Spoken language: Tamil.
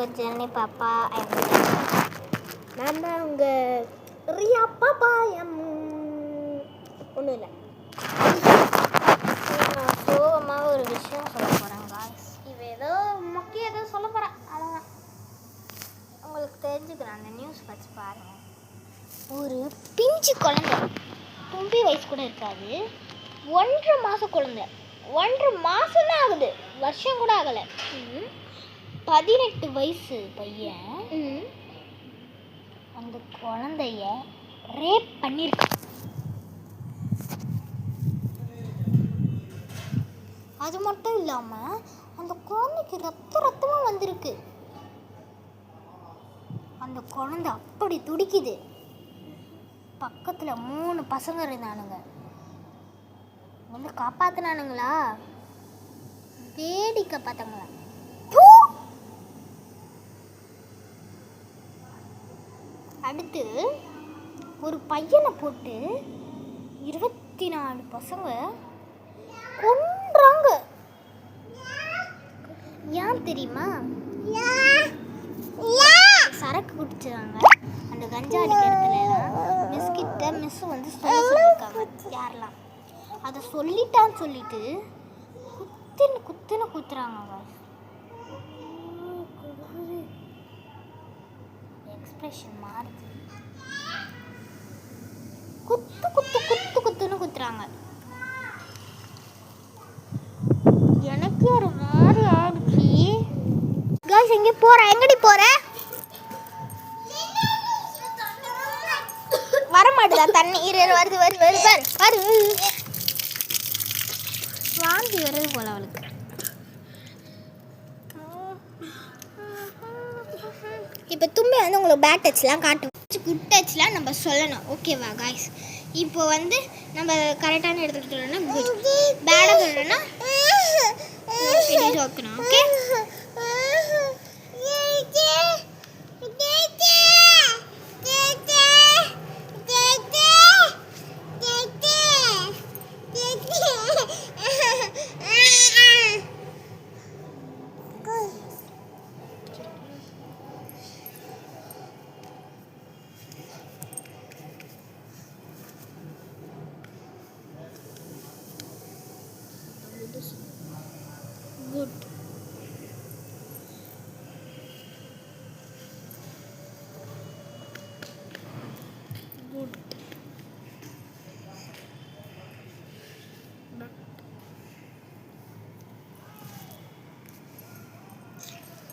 உங்கள் ஜெர்னி பாப்பா. நான் தான் உங்கள் ரியா பாப்பா. ஒன்றும் இல்லை, நான் சோகமாக ஒரு விஷயம் சொல்ல போகிறேன் காய்ஸ். இவ ஏதோ முக்கிய ஏதோ சொல்ல போகிறேன், அவ்வளோதான். உங்களுக்கு தெரிஞ்சுக்கிறேன், அந்த நியூஸ் வச்சு பாருங்கள். ஒரு பிஞ்சு குழந்தை, தும்பி வயசு கூட இருக்காது, 1.5 மாதம் குழந்தை, 1.5 மாதம் தான் ஆகுது, வருஷம் கூட ஆகலை. 18 வயசு பையன் அந்த குழந்தைய ரேப் பண்ணியிருக்கான். அது மட்டும் இல்லாமல் அந்த குழந்தைக்கு ரத்தமாக வந்திருக்கு. அந்த குழந்தை அப்படி துடிக்குது. பக்கத்தில் 3 பசங்க இருந்தானுங்க, வந்து காப்பாற்றினானுங்களா, வேடிக்கை பார்த்தாங்களா. அடுத்து ஒரு பையனை போட்டு 24 பசங்க கொன்றாங்க. ஏன் தெரியுமா? சரக்கு குடிச்சாங்க. அந்த கஞ்சா அடிக்கிற இடத்துல மிஸ் வந்து சொல்லியிருக்காங்க யாரெல்லாம் அதை சொல்லிட்டான்னு சொல்லிட்டு குத்துறாங்க. எக்ஸ்பிரஷன் மாறுது. குத்துன்னு குத்துறாங்க. எனக்கு ஒரு மாதிரி ஆயிடுச்சு. காய்ஸ், எங்கே போற? எங்கடி போற? வர மாட்டுதா தண்ணி? வருது வாந்தி வருது போல அவளுக்கு. இப்போ தும்பி வந்து உங்களுக்கு பேட் டச்லாம் காட்டும், குட் டச்லாம் நம்ம சொல்லணும், ஓகேவா காய்ஸ்? இப்போ வந்து நம்ம கரெக்டான இடத்துல சொல்லணும்னா குட், பேடாக சொல்லணும்னா வைக்கணும், ஓகே?